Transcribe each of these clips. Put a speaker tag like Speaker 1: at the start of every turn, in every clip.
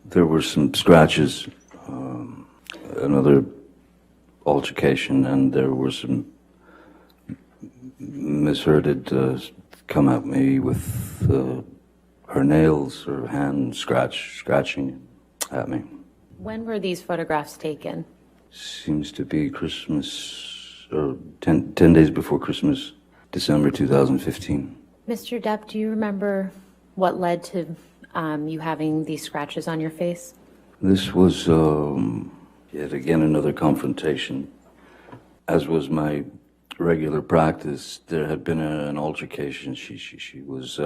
Speaker 1: There were some scratches, another altercation, and there were some Miss Heard had come at me with her nails, her hand scratching at me.
Speaker 2: When were these photographs taken?
Speaker 1: Seems to be Christmas, or 10 days before Christmas, December 2015.
Speaker 2: Mr. Depp, do you remember what led to you having these scratches on your face?
Speaker 1: This was yet again another confrontation. As was my regular practice, there had been an altercation. She was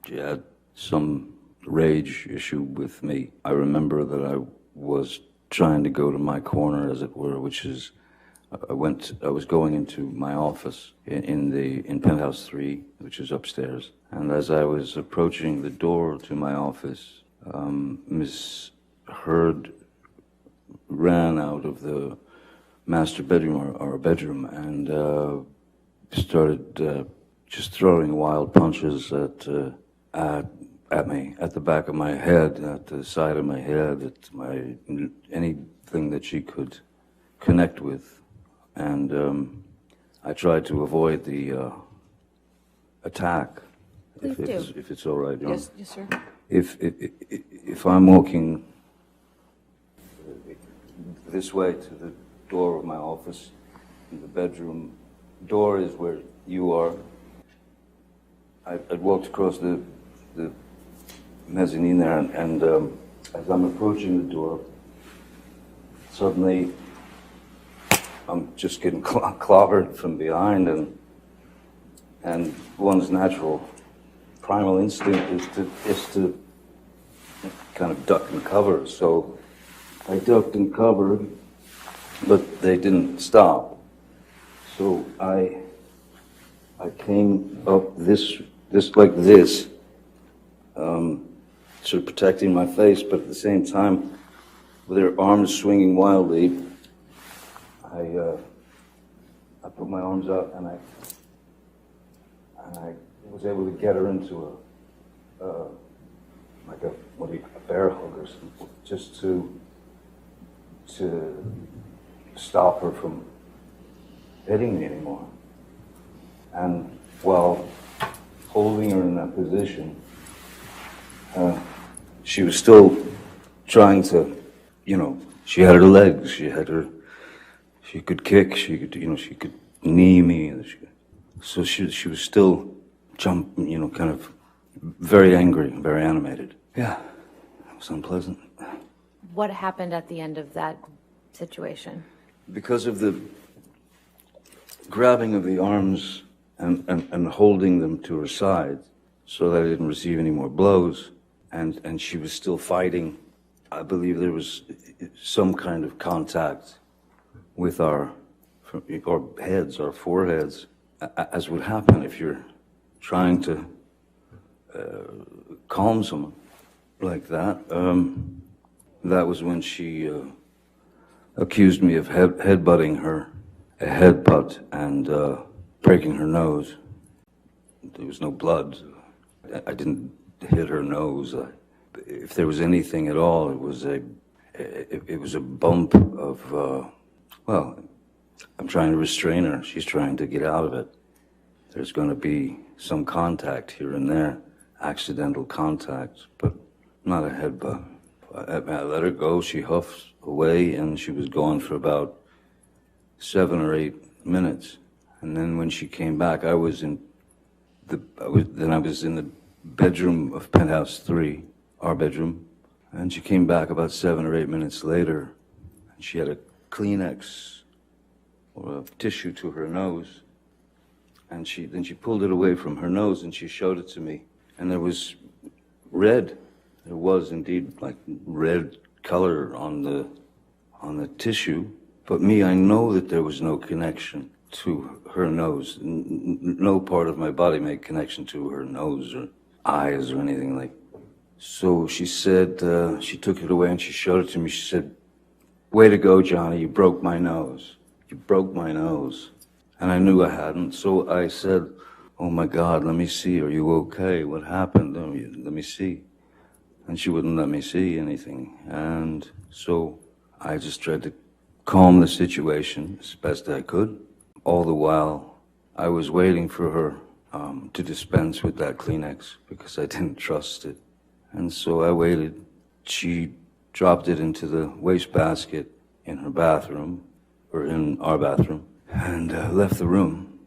Speaker 1: she had some rage issue with me. I remember that I was trying to go to my corner, as it were, which is I was going into my office in penthouse 3, which is upstairs. And as I was approaching the door to my office, Miss Heard ran out of the master bedroom, our bedroom, and started just throwing wild punches at me, at the back of my head, at the side of my head, at anything that she could connect with. And I tried to avoid the attack. If it's all right, John.
Speaker 2: Yes, sir.
Speaker 1: If I'm walking this way to the door of my office, and the bedroom door is where you are, I'd walked across the mezzanine there, and as I'm approaching the door, suddenly I'm just getting clobbered from behind, and one's natural primal instinct is to kind of duck and cover. So I ducked and covered, but they didn't stop. So I came up this like this, sort of protecting my face, but at the same time, with her arms swinging wildly, I put my arms out, and I was able to get her into a bear hug or something, just to stop her from hitting me anymore. And while holding her in that position, she was still trying to, she had her legs, she could kick, she could knee me. So she was still jumping, kind of very angry, very animated. Yeah, it was unpleasant.
Speaker 2: What happened at the end of that situation?
Speaker 1: Because of the grabbing of the arms and holding them to her side so that I didn't receive any more blows, and she was still fighting, I believe there was some kind of contact with our heads, our foreheads, as would happen if you're trying to calm someone like that. That was when she accused me of headbutting her, a headbutt, and breaking her nose. There was no blood. I didn't hit her nose. If there was anything at all, it was a bump of, well, I'm trying to restrain her. She's trying to get out of it. There's going to be some contact here and there, accidental contact, but not a headbutt. I let her go. She huffed away, and she was gone for about 7 or 8 minutes. And then when she came back, I was in the bedroom of penthouse 3, our bedroom, and she came back about 7 or 8 minutes later, and she had a Kleenex or a tissue to her nose, and then she pulled it away from her nose and she showed it to me, and there was red. There was indeed like red color on the tissue, but I know that there was no connection to her nose. No part of my body made connection to her nose or eyes or anything like. So she said, she took it away and she showed it to me. She said, "Way to go, Johnny, you broke my nose. You broke my nose." And I knew I hadn't, so I said, "Oh my God, let me see, are you okay? What happened? Let me see." and she wouldn't let me see anything. And so I just tried to calm the situation as best I could. All the while, I was waiting for her to dispense with that Kleenex because I didn't trust it. And so I waited. She dropped it into the wastebasket in her bathroom, or in our bathroom, and left the room.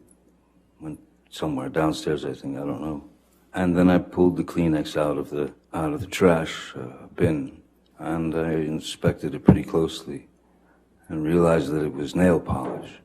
Speaker 1: Went somewhere downstairs, I think, I don't know. And then I pulled the Kleenex out of the trash bin, and I inspected it pretty closely and realized that it was nail polish.